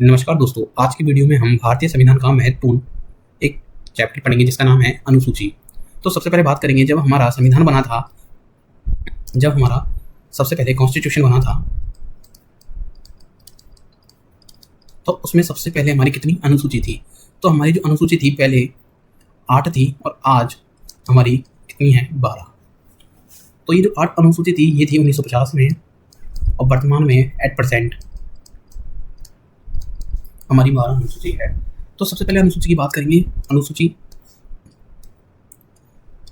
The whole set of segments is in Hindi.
नमस्कार दोस्तों, आज की वीडियो में हम भारतीय संविधान का महत्वपूर्ण एक चैप्टर पढ़ेंगे जिसका नाम है अनुसूची। तो सबसे पहले बात करेंगे जब हमारा संविधान बना था, जब हमारा सबसे पहले कॉन्स्टिट्यूशन बना था, तो उसमें सबसे पहले हमारी कितनी अनुसूची थी। तो हमारी जो अनुसूची थी पहले 8 थी और आज हमारी कितनी है 12। तो ये जो 8 अनुसूची थी ये थी 1950 में और वर्तमान में एट परसेंट हमारी 12 अनुसूची है। तो सबसे पहले अनुसूची की बात करेंगे। अनुसूची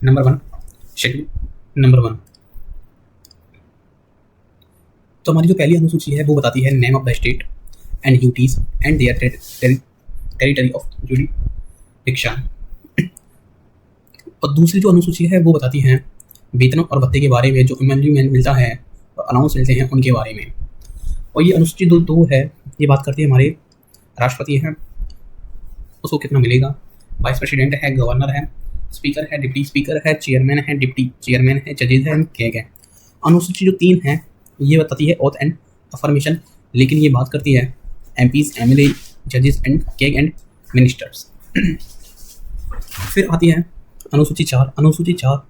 नंबर 1, शेड्यूल नंबर 1। तो हमारी जो पहली अनुसूची है वो बताती है name of the state and duties and their territory of jurisdiction. और दूसरी जो अनुसूची है वो बताती है वेतन और भत्ते के बारे में, जो एमेंडमेंट मिलता है और अलाउंस मिलते हैं उनके बारे में। और ये अनुसूची दो है, ये बात करती है हमारे राष्ट्रपति है उसको कितना मिलेगा, वाइस प्रेसिडेंट है, गवर्नर है, स्पीकर है, डिप्टी स्पीकर है, चेयरमैन है, डिप्टी चेयरमैन है, जजेज है, कैग है। अनुसूची जो 3 है ये बताती है ओथ एंड अफर्मेशन, लेकिन ये बात करती है एमपीज, एमएलए, जजेस एंड कैग एंड मिनिस्टर्स। फिर आती है अनुसूची 4। अनुसूची 4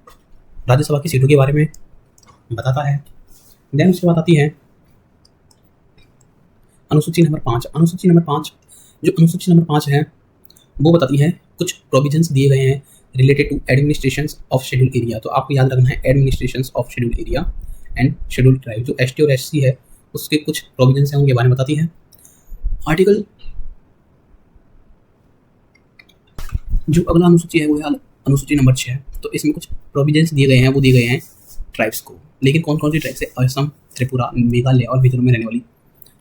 राज्यसभा की सीटों के बारे में बताता है। देन उसके बाद आती है अनुसूची नंबर 5। अनुसूची नंबर 5, जो अनुसूची नंबर 5 है वो बताती है कुछ प्रोविजंस दिए गए हैं related to administration of schedule area. तो आपको याद रखना है administration of schedule area and schedule tribe. जो एसटी और एससी है उसके कुछ प्रोविजंस हैं उनके बारे में बताती है। आर्टिकल जो अगला अनुसूची है वो है अनुसूची नंबर 6। तो इसमें कुछ प्रोविजंस दिए गए हैं, वो दिए गए हैं ट्राइब्स को, लेकिन कौन कौन सी ट्राइब्स है? असम, त्रिपुरा, मेघालय और मिजोरम में रहने वाली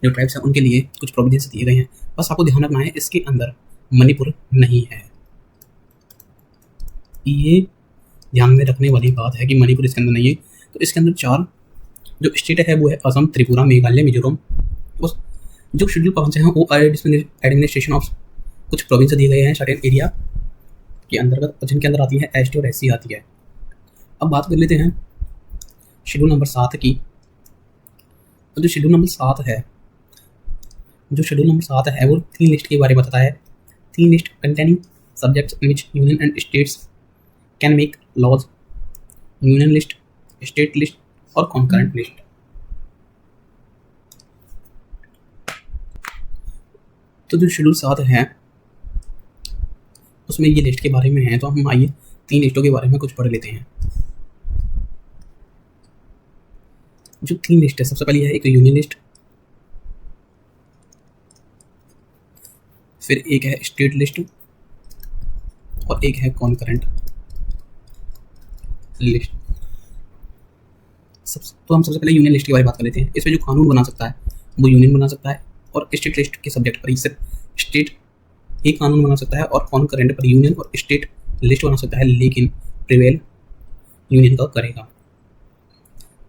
जो ट्राइब्स हैं उनके लिए कुछ प्रोविजंस दिए गए हैं। बस आपको ध्यान रखना है इसके अंदर मणिपुर नहीं है। ये ध्यान में रखने वाली बात है कि मणिपुर इसके अंदर नहीं है। तो इसके अंदर 4 जो स्टेट है वो है असम, त्रिपुरा, मेघालय, मिजोरम। उस जो शेड्यूल 5 हैं वो एडमिनिस्ट्रेशन ऑफ कुछ प्रोविंस दिए गए हैं सर्टेन एरिया के अंतर्गत, जिनके अंदर आती है एसटी और एससी आती है। अब बात कर लेते हैं शेड्यूल नंबर 7 की। जो शेड्यूल नंबर 7 है, जो शेड्यूल नंबर 7 है वो 3 लिस्ट के बारे में बताता है। 3 list containing subjects in which union and states can make laws. Union list, state list और कॉन्करेंट लिस्ट। तो जो शेड्यूल 7 है उसमें ये लिस्ट के बारे में है। तो हम आइए 3 लिस्टों के बारे में कुछ पढ़ लेते हैं। जो 3 लिस्ट है, सबसे पहली है एक यूनियन लिस्ट, फिर एक है स्टेट लिस्ट और एक है कॉन्करेंट लिस्ट। तो हम सबसे पहले यूनियन लिस्ट के बारे में बात कर लेते हैं। इसमें जो कानून बना सकता है वो यूनियन बना सकता है, और स्टेट लिस्ट के सब्जेक्ट पर सिर्फ स्टेट एक कानून बना सकता है, और कॉन्करेंट पर यूनियन और स्टेट लिस्ट बना सकता है, लेकिन प्रिवेल यूनियन का करेगा।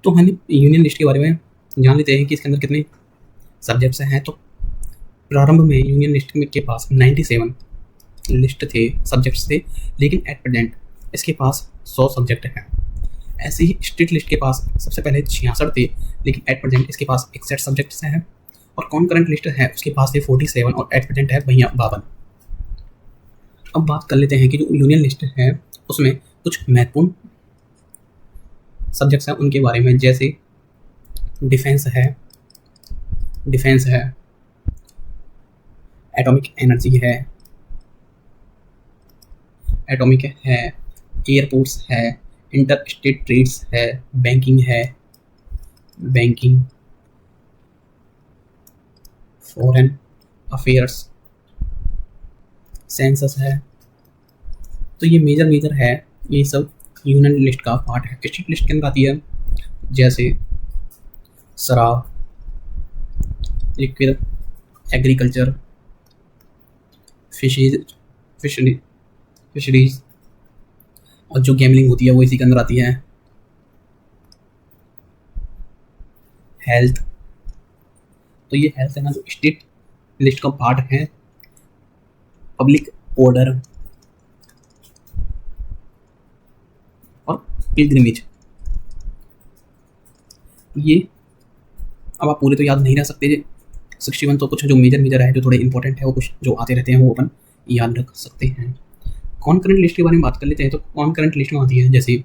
तो हम यूनियन लिस्ट के बारे में जान लेते हैं कि इसके अंदर कितने सब्जेक्ट्स हैं। तो प्रारंभ में यूनियन लिस्ट के पास 97 लिस्ट थे, सब्जेक्ट्स थे, लेकिन एट प्रेजेंट इसके पास 100 सब्जेक्ट हैं। ऐसे ही स्टेट लिस्ट के पास सबसे पहले 66 थे, लेकिन एट प्रेजेंट इसके पास 61 सब्जेक्ट्स हैं। और कॉन्करेंट लिस्ट है उसके पास थे 47 और एट प्रेजेंट है 52। अब बात कर लेते हैं कि जो यूनियन लिस्ट है उसमें कुछ महत्वपूर्ण सब्जेक्ट्स हैं उनके बारे में, जैसे डिफेंस है, एटॉमिक एनर्जी है, एयरपोर्ट्स है, इंटर स्टेट ट्रेड्स है, बैंकिंग, फॉरेन अफेयर्स, सेंसस है। तो ये मेजर है, ये सब यूनियन लिस्ट का पार्ट है। स्टेट लिस्ट के अंदर आती है जैसे शराब, लिक्विड, एग्रीकल्चर, फिशरीज और जो गैमलिंग होती है वो इसी के अंदर आती है। हेल्थ, तो ये हेल्थ है ना जो स्टेट लिस्ट का पार्ट है। पब्लिक ऑर्डर और पिलग्रिमेज, ये अब आप पूरे तो याद नहीं रह सकते 61 तो कुछ जो मेजर है, जो थोड़े इंपॉर्टेंट है, वो कुछ जो आते रहते हैं वो अपन याद रख सकते हैं। कॉन्करेंट लिस्ट के बारे में बात कर लेते हैं। तो कॉन्करेंट लिस्ट में आती है जैसे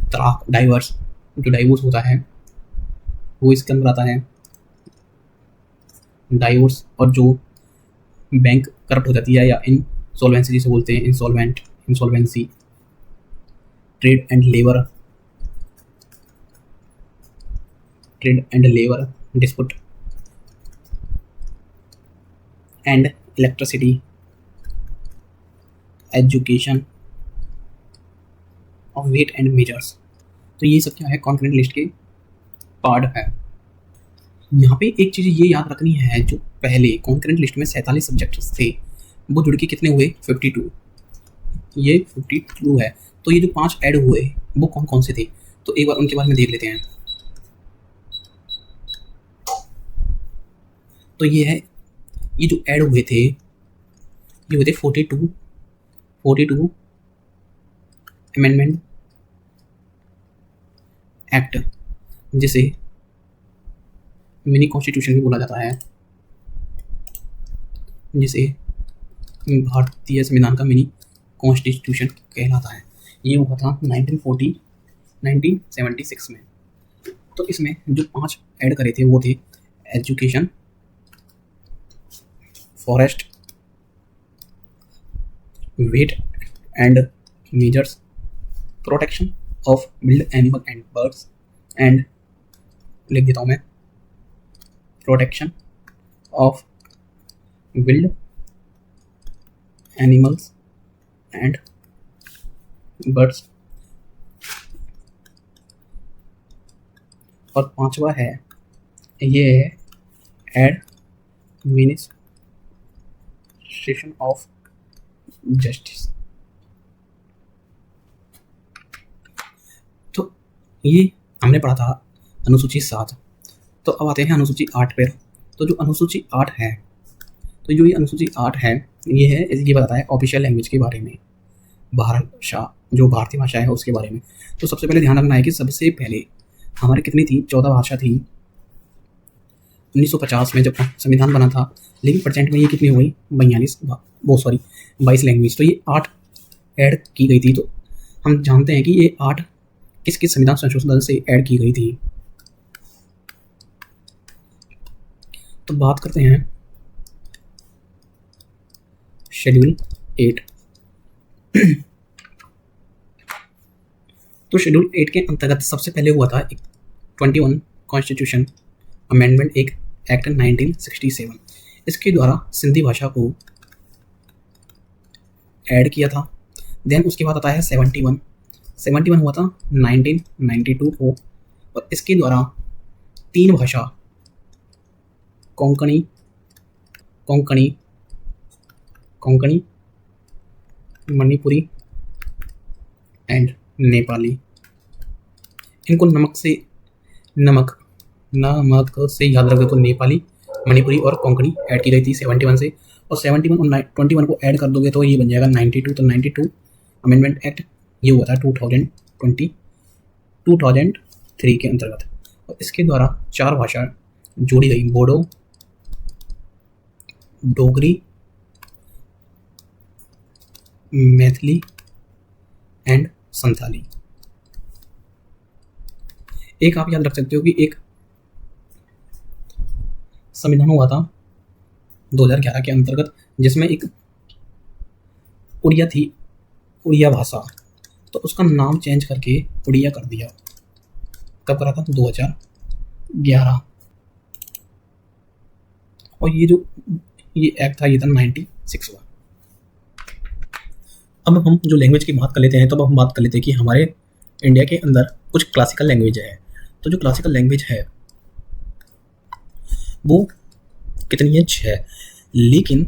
तलाक, डाइवर्स, जो डाइवोर्स होता है वो इसके अंदर आता है, डाइवोर्स, और जो बैंक करप्ट हो जाती है या इंसॉल्वेंसी जिसे बोलते हैं, insolvency, trade and labour dispute and electricity, education of weight and measures. तो ये सब क्या है, कॉन्करेंट लिस्ट के पार्ट है। यहाँ पे एक चीज़ ये याद रखनी है, जो पहले कॉन्करेंट लिस्ट में 47 सब्जेक्ट्स थे, वो जुड़ के कितने हुए, 52। ये 52 है। तो ये जो 5 ऐड हुए वो कौन कौन से थे, तो एक बार उनके बारे में देख लेते हैं। तो ये है, ये जो ऐड हुए थे ये हुए थे 42 अमेंडमेंट एक्ट, जिसे मिनी कॉन्स्टिट्यूशन भी बोला जाता है, जिसे भारतीय संविधान का मिनी कॉन्स्टिट्यूशन कहलाता है। ये हुआ था 1976 में। तो इसमें जो 5 ऐड करे थे वो थे education, forest, weight and measures, protection of wild animal and birds and, लिख देता हूँ मैं, protection of wild animals and birds, और 5वां है ये एडमिनिस्ट्रेशन ऑफ जस्टिस। तो ये हमने पढ़ा था अनुसूची 7। तो अब आते हैं अनुसूची 8 पर। तो जो अनुसूची 8 है, तो जो ये अनुसूची 8 है, ये बताता है ऑफिशियल लैंग्वेज के बारे में, भाषा, जो भारतीय भाषा है उसके बारे में। तो सबसे पहले ध्यान रखना है कि सबसे पहले हमारे कितनी थी, 14 भाषा थी 1950 में जब संविधान बना था, लेकिन परसेंट में ये कितनी हो गई, 22 लैंग्वेज। तो ये 8 ऐड की गई थी। तो हम जानते हैं कि ये 8 किस किस संविधान संशोधन से ऐड की गई थी। तो बात करते हैं शेड्यूल 8। तो शेड्यूल 8 के अंतर्गत सबसे पहले हुआ था 21 कॉन्स्टिट्यूशन अमेंडमेंट एक्ट 1967। इसके द्वारा सिंधी भाषा को ऐड किया था। देन उसके बाद आता है 71 हुआ था 1992 को, और इसके द्वारा 3 भाषा, कोंकणी, मणिपुरी एंड नेपाली, इनको नमक से याद रख दो। तो नेपाली, मणिपुरी और कोंकणी ऐड की गई थी 71 से, और 71 और 21 को ऐड कर दोगे तो ये बन जाएगा 92। तो 92 अमेंडमेंट एक्ट ये हुआ था 2003 के अंतर्गत, और इसके द्वारा 4 भाषा जोड़ी गई, बोडो, डोगरी, मैथिली एंड संथाली। एक आप याद रख सकते हो कि एक संविधान हुआ था 2011 के अंतर्गत, जिसमें एक उड़िया थी, उड़िया भाषा, तो उसका नाम चेंज करके उड़िया कर दिया। कब करा था, 2011। और ये एक्ट था, ये था 96वां। अब हम जो लैंग्वेज की बात कर लेते हैं, तो अब हम बात कर लेते हैं कि हमारे इंडिया के अंदर कुछ क्लासिकल लैंग्वेज है। तो जो क्लासिकल लैंग्वेज है वो कितनी है, 6। लेकिन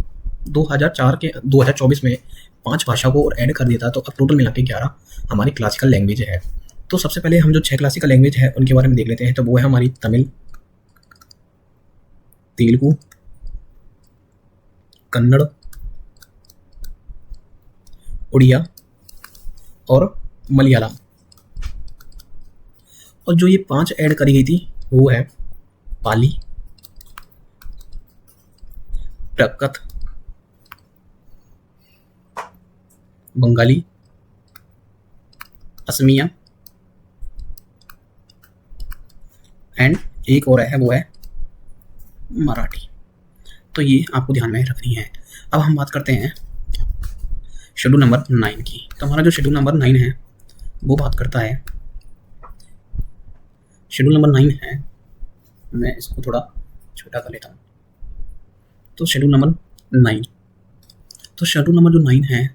2024 में 5 भाषा को और ऐड कर दिया था, तो अब टोटल मिला के 11 हमारी क्लासिकल लैंग्वेज है। तो सबसे पहले हम जो 6 क्लासिकल लैंग्वेज है उनके बारे में देख लेते हैं। तो वो है हमारी तमिल, तेलुगु, कन्नड़, उड़िया और मलयालम। और जो ये 5 ऐड करी गई थी वो है पाली, प्रकत, बंगाली, असमिया एंड एक और है वो है मराठी। तो ये आपको ध्यान में रखनी है। अब हम बात करते हैं शेड्यूल नंबर 9 की। तो हमारा जो शेड्यूल नंबर 9 है वो बात करता है, शेड्यूल नंबर 9 है, मैं इसको थोड़ा छोटा कर लेता हूँ। तो शेड्यूल नंबर 9, तो शेड्यूल नंबर जो 9 है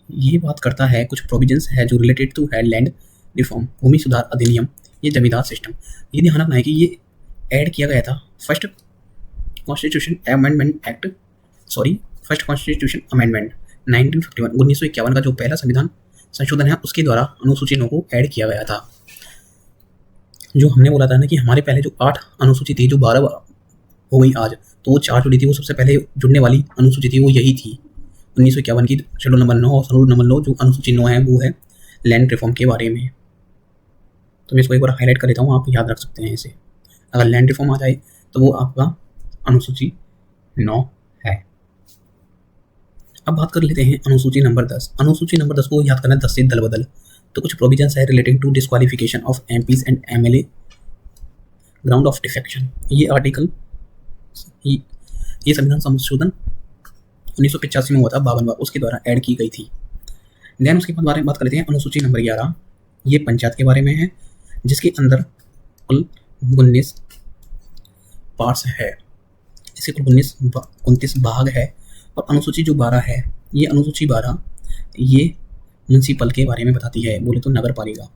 ये बात करता है, कुछ प्रोविजंस है जो रिलेटेड टू है लैंड रिफॉर्म, भूमि सुधार अधिनियम, ये जमींदार सिस्टम। ये ध्यान रखना है कि ये ऐड किया गया था फर्स्ट कॉन्स्टिट्यूशन अमेंडमेंट 1951 1951 का जो पहला संविधान संशोधन है उसके द्वारा अनुसूची 9 को ऐड किया गया था। जो हमने बोला था ना कि हमारे पहले जो 8 अनुसूची थी जो 12 हो गई आज, तो वो 4 जुड़ी थी, वो सबसे पहले जुड़ने वाली अनुसूची थी वो यही थी 1951 की शेड्यूल नंबर 9। और शेड्यूल नंबर 9 जो अनुसूची 9 है वो है लैंड रिफॉर्म के बारे में। तो मैं इसको एक बार हाईलाइट कर देता हूँ, आप याद रख सकते हैं इसे। अगर लैंड रिफॉर्म आ जाए तो वो आपका अनुसूची 9 है। अब बात कर लेते हैं अनुसूची नंबर 10। अनुसूची नंबर 10 को याद करना है 10 से दल बदल। तो कुछ प्रोविजंस है relating to disqualification of MPs and MLA ground of defection. ये आर्टिकल ये संविधान संशोधन 1985 में हुआ था 52 बार, उसके द्वारा ऐड की गई थी। देन उसके बाद बारे में बात कर लेते हैं अनुसूची नंबर 11। ये पंचायत के बारे में है, जिसके अंदर कुल 19 पार्ट्स है, इसके कुल 29 भाग है। और अनुसूची जो 12 है, ये अनुसूची 12 ये म्युनिसिपल के बारे में बताती है, बोले तो नगर पालिका।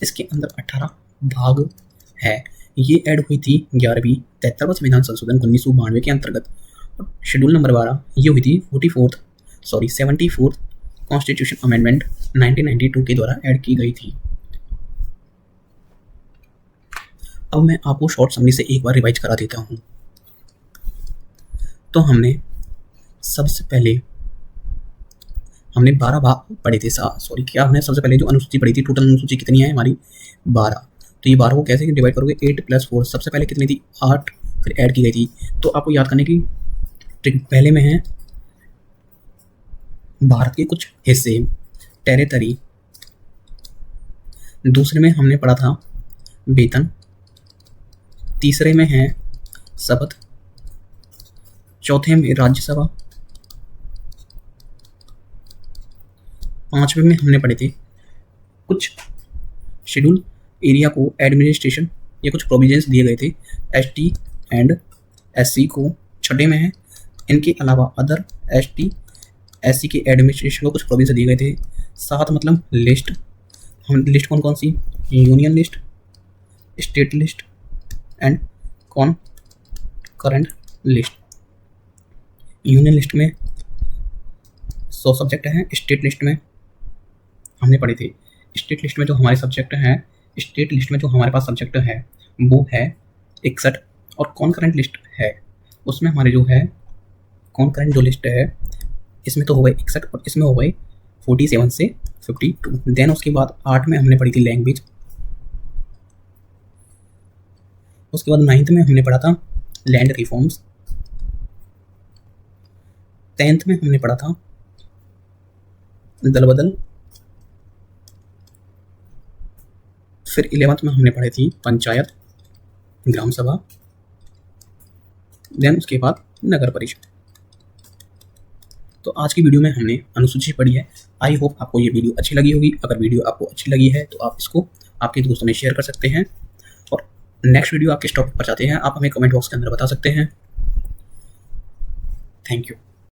इसके अंदर 18 भाग है। ये ऐड हुई थी 11वीं 73वां संविधान संशोधन 1992 के अंतर्गत। और शेड्यूल नंबर 12 ये हुई थी 74th कॉन्स्टिट्यूशन अमेंडमेंट 1992 के द्वारा ऐड की गई थी। अब मैं आपको शॉर्ट समरी से एक बार रिवाइज करा देता हूँ। तो हमने सबसे पहले 12 भाग पढ़े थे। हमने सबसे पहले जो अनुसूची पढ़ी थी, टोटल अनुसूची कितनी है हमारी 12। तो ये 12 को कैसे डिवाइड करोगे, 8 + 4। सबसे पहले कितनी थी 8, फिर ऐड की गई थी। तो आपको याद करने की ट्रिक, पहले में है भारत के कुछ हिस्से टेरिटरी, दूसरे में हमने पढ़ा था वेतन, तीसरे में है शपथ, चौथे में राज्यसभा, पांचवें में हमने पढ़े थे कुछ शेड्यूल एरिया को एडमिनिस्ट्रेशन, ये कुछ प्रोविजंस दिए गए थे एसटी एंड एससी को। छठे में है इनके अलावा अदर एसटी एससी के एडमिनिस्ट्रेशन को कुछ प्रोविजंस दिए गए थे। 7 मतलब लिस्ट, हम लिस्ट कौन कौन सी, union list, state list and concurrent list. Union list में 100 सब्जेक्ट हैं, स्टेट लिस्ट में हमने पढ़े थे, स्टेट लिस्ट में जो हमारे सब्जेक्ट हैं, स्टेट लिस्ट में जो हमारे पास सब्जेक्ट है वो है 61। और कॉन्करेंट लिस्ट है उसमें हमारे जो है कॉन्करेंट जो लिस्ट है इसमें तो हो गए 61 और इसमें हो गए 47 से 52। देन उसके बाद 8 में हमने पढ़ी थी लैंग्वेज, उसके बाद 9th में हमने पढ़ा था लैंड रिफॉर्म्स, 10th में हमने पढ़ा था दल बदल, फिर 11th में हमने पढ़ी थी पंचायत ग्राम सभा, देन उसके बाद नगर परिषद। तो आज की वीडियो में हमने अनुसूची पढ़ी है। आई होप आपको ये वीडियो अच्छी लगी होगी। अगर वीडियो आपको अच्छी लगी है तो आप इसको आपके दोस्तों में शेयर कर सकते हैं। और नेक्स्ट वीडियो आप किस टॉपिक पर चाहते हैं आप हमें कमेंट बॉक्स के अंदर बता सकते हैं। Thank you.